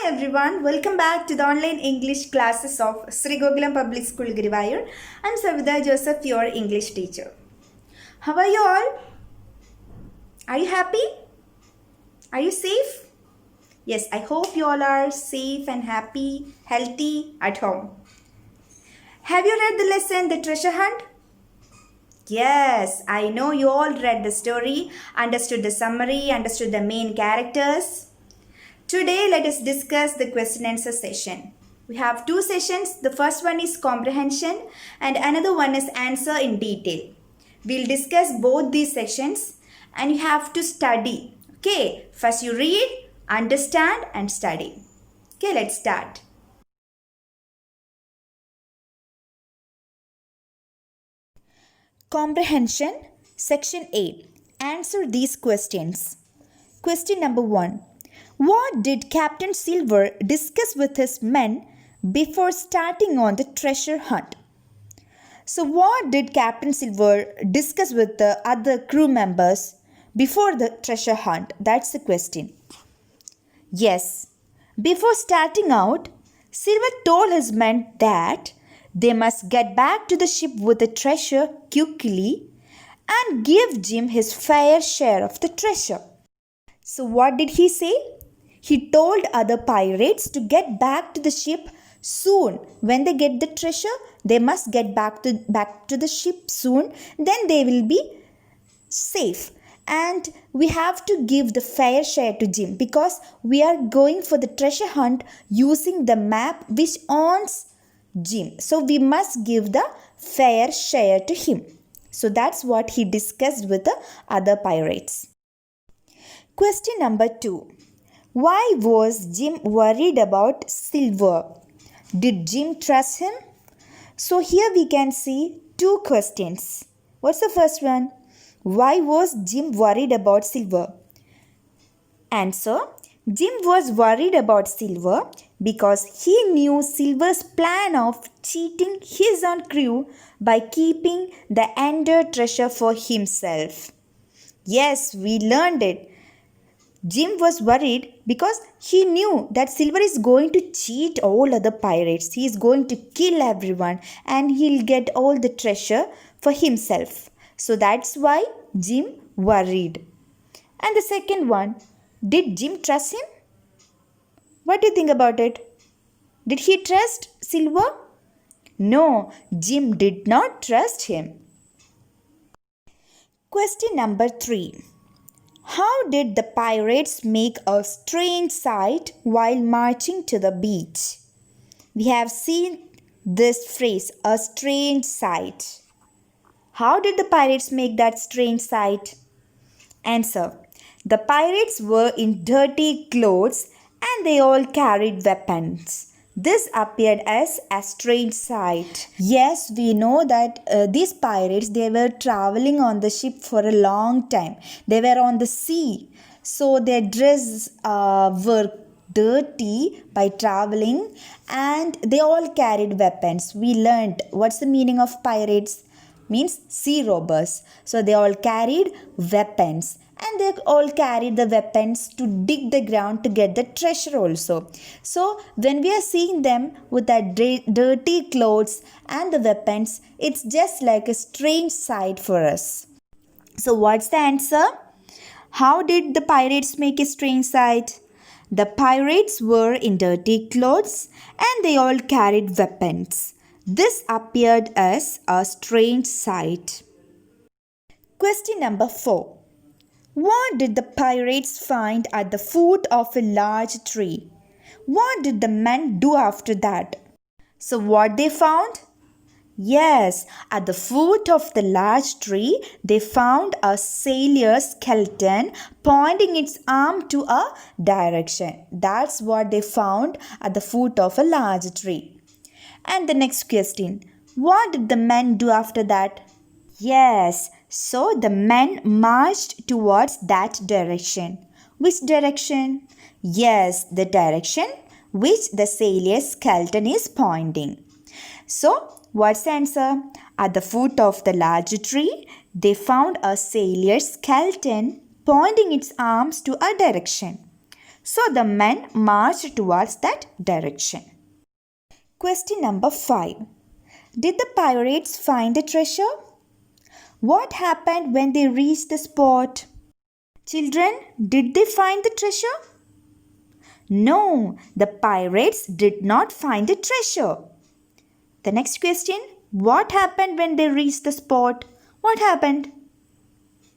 everyone, welcome back to the online English classes of Sri Gokulam Public School Guruvayur. I'm Savitha Joseph, your English teacher. How are you all? Are you happy? Are you safe? Yes, I hope you all are safe and happy, healthy at home. Have you read the lesson, The Treasure Hunt? Yes, I know you all read the story, understood the summary, understood the main characters. Today, let us discuss the question and answer session. We have two sessions. The first one is comprehension and another one is answer in detail. We'll discuss both these sessions and you have to study. Okay, first you read, understand and study. Okay, let's start. Comprehension, section 8. Answer these questions. Question number 1. What did Captain Silver discuss with his men before starting on the treasure hunt? So what did Captain Silver discuss with the other crew members before the treasure hunt? That's the question. Yes, before starting out, Silver told his men that they must get back to the ship with the treasure quickly and give Jim his fair share of the treasure. So what did he say? He told other pirates to get back to the ship soon. When they get the treasure, they must get back to the ship soon. Then they will be safe. And we have to give the fair share to Jim because we are going for the treasure hunt using the map which owns Jim. So we must give the fair share to him. So that's what he discussed with the other pirates. Question number 2. Why was Jim worried about Silver? Did Jim trust him? So here we can see two questions. What's the first one? Why was Jim worried about Silver? Answer. Jim was worried about Silver because he knew Silver's plan of cheating his own crew by keeping the Ender treasure for himself. Yes, we learned it. Jim was worried because he knew that Silver is going to cheat all other pirates. He is going to kill everyone and he'll get all the treasure for himself. So that's why Jim worried. And the second one, did Jim trust him? What do you think about it? Did he trust Silver? No, Jim did not trust him. Question number 3. How did the pirates make a strange sight while marching to the beach? We have seen this phrase, a strange sight. How did the pirates make that strange sight? Answer. The pirates were in dirty clothes and they all carried weapons. This appeared as a strange sight. Yes, we know that these pirates, they were traveling on the ship for a long time. They were on the sea. So their dresses were dirty by traveling and they all carried weapons. We learned what's the meaning of pirates? Means sea robbers. So they all carried weapons. And they all carried the weapons to dig the ground to get the treasure also. So when we are seeing them with that dirty clothes and the weapons, it's just like a strange sight for us. So what's the answer? How did the pirates make a strange sight? The pirates were in dirty clothes and they all carried weapons. This appeared as a strange sight. Question number 4. What did the pirates find at the foot of a large tree? What did the men do after that? So what they found? Yes, at the foot of the large tree, they found a sailor's skeleton pointing its arm to a direction. That's what they found at the foot of a large tree. And the next question. What did the men do after that? Yes, so the men marched towards that direction. Which direction? Yes, the direction which the sailor's skeleton is pointing. So, what's the answer? At the foot of the large tree, they found a sailor's skeleton pointing its arms to a direction. So the men marched towards that direction. Question number 5. Did the pirates find the treasure? What happened when they reached the spot? Children, did they find the treasure? No, the pirates did not find the treasure. The next question. What happened when they reached the spot? What happened?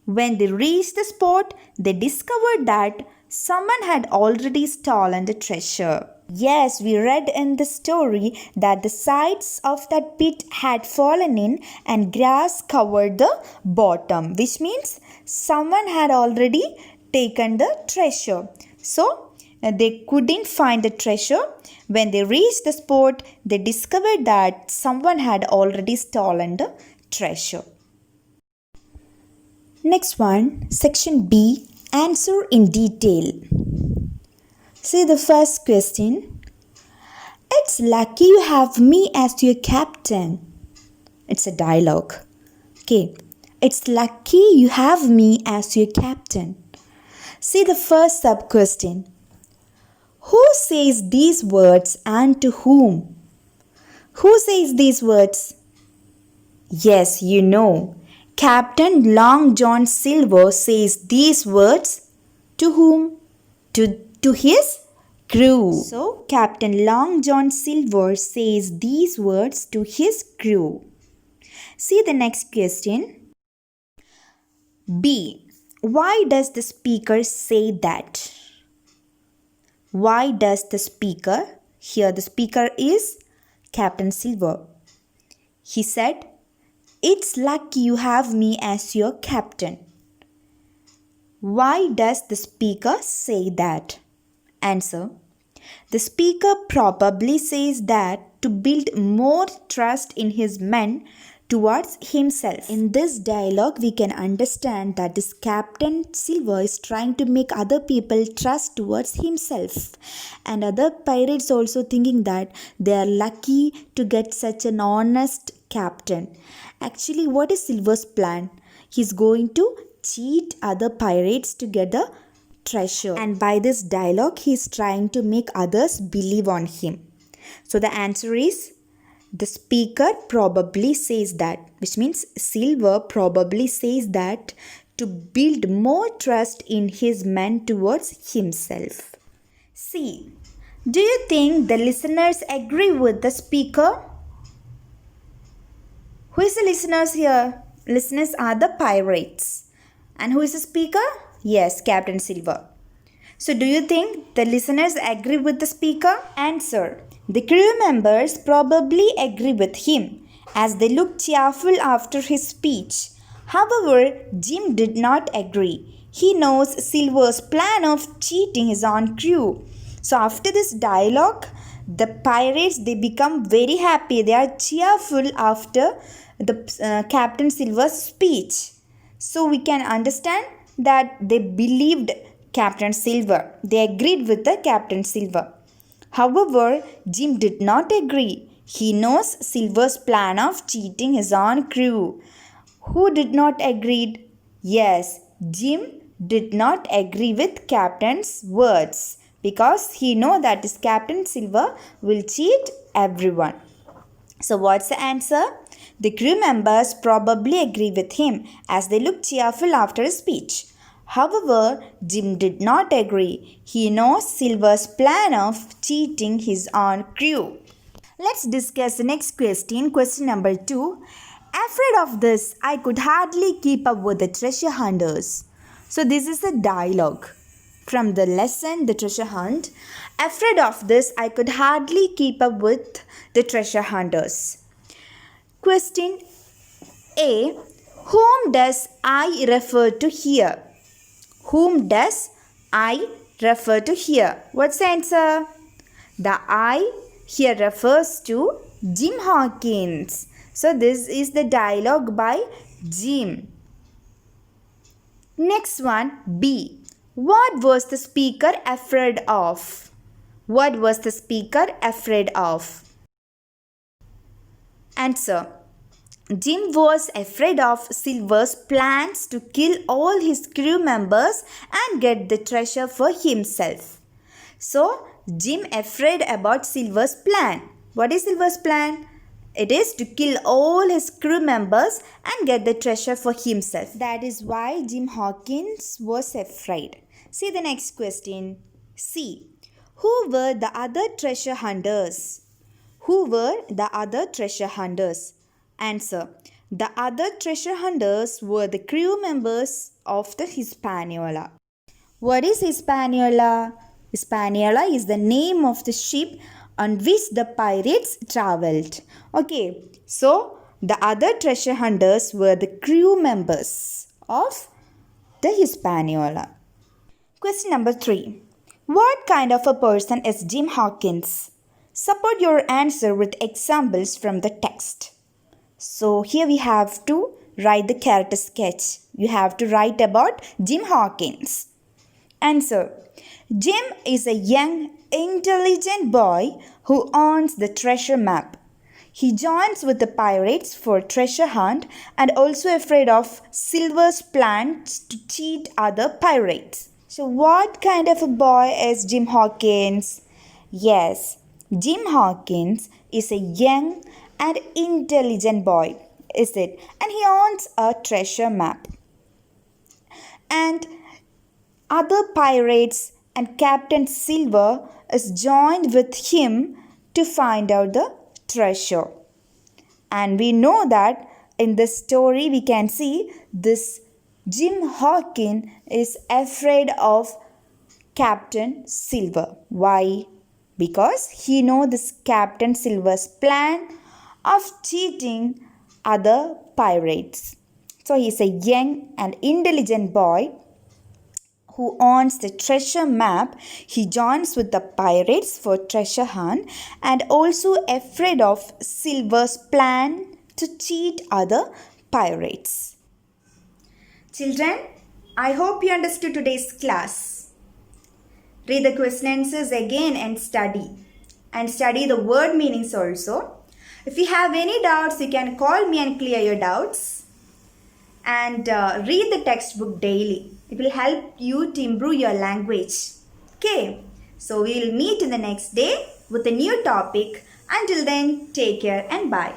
When they reached the spot, they discovered that someone had already stolen the treasure. Yes, we read in the story that the sides of that pit had fallen in and grass covered the bottom, which means someone had already taken the treasure. So, they couldn't find the treasure. When they reached the spot, they discovered that someone had already stolen the treasure. Next one, section B, answer in detail. See the first question. It's lucky you have me as your captain. It's a dialogue. Okay. It's lucky you have me as your captain. See the first sub question. Who says these words and to whom? Who says these words? Yes, you know. Captain Long John Silver says these words to whom? To his crew. So, Captain Long John Silver says these words to his crew. See the next question. B. Why does the speaker say that? Why does the speaker, here the speaker is Captain Silver. He said, it's lucky you have me as your captain. Why does the speaker say that? Answer. The speaker probably says that to build more trust in his men towards himself. In this dialogue, we can understand that this Captain Silver is trying to make other people trust towards himself. And other pirates also thinking that they are lucky to get such an honest captain. Actually, what is Silver's plan? He's going to cheat other pirates to get the treasure. And by this dialogue, he's trying to make others believe on him. So the answer is, the speaker probably says that, which means Silver probably says that to build more trust in his men towards himself. C. Do you think the listeners agree with the speaker? Who is the listeners here? Listeners are the pirates. And who is the speaker? Yes, Captain Silver. So do you think the listeners agree with the speaker? Answer. The crew members probably agree with him as they look cheerful after his speech. However, Jim did not agree. He knows Silver's plan of cheating his own crew. So after this dialogue, the pirates, they become very happy. They are cheerful after the Captain Silver's speech. So we can understand that they believed Captain Silver. They agreed with the Captain Silver. However, Jim did not agree. He knows Silver's plan of cheating his own crew. Who did not agree? Yes, Jim did not agree with Captain's words because he knows that this Captain Silver will cheat everyone. So what's the answer? The crew members probably agree with him as they look cheerful after his speech. However, Jim did not agree. He knows Silver's plan of cheating his own crew. Let's discuss the next question, question number 2. Afraid of this, I could hardly keep up with the treasure hunters. So this is a dialogue from the lesson, The Treasure Hunt. Afraid of this, I could hardly keep up with the treasure hunters. Question A. Whom does I refer to here? Whom does I refer to here? What's the answer? The I here refers to Jim Hawkins. So this is the dialogue by Jim. Next one, B. What was the speaker afraid of? What was the speaker afraid of? Answer. Jim was afraid of Silver's plans to kill all his crew members and get the treasure for himself. So Jim afraid about Silver's plan. What is Silver's plan? It is to kill all his crew members and get the treasure for himself. That is why Jim Hawkins was afraid. See the next question. C. Who were the other treasure hunters? Who were the other treasure hunters? Answer. The other treasure hunters were the crew members of the Hispaniola. What is Hispaniola? Hispaniola is the name of the ship on which the pirates traveled. Okay, so the other treasure hunters were the crew members of the Hispaniola. Question number 3. What kind of a person is Jim Hawkins? Support your answer with examples from the text. So here we have to write the character sketch. You have to write about Jim Hawkins. Answer. Jim is a young, intelligent boy who owns the treasure map. He joins with the pirates for treasure hunt and also afraid of Silver's plans to cheat other pirates. So what kind of a boy is Jim Hawkins? Yes, Jim Hawkins is a young and intelligent boy, is it? And he owns a treasure map. And other pirates and Captain Silver is joined with him to find out the treasure. And we know that in this story we can see this Jim Hawkins is afraid of Captain Silver. Why? Because he knows this Captain Silver's plan of cheating other pirates. So he is a young and intelligent boy who owns the treasure map. He joins with the pirates for treasure hunt and also afraid of Silver's plan to cheat other pirates. Children, I hope you understood today's class. Read the question answers again and study. And study the word meanings also. If you have any doubts, you can call me and clear your doubts. And read the textbook daily. It will help you to improve your language. Okay, so we will meet in the next day with a new topic. Until then, take care and bye.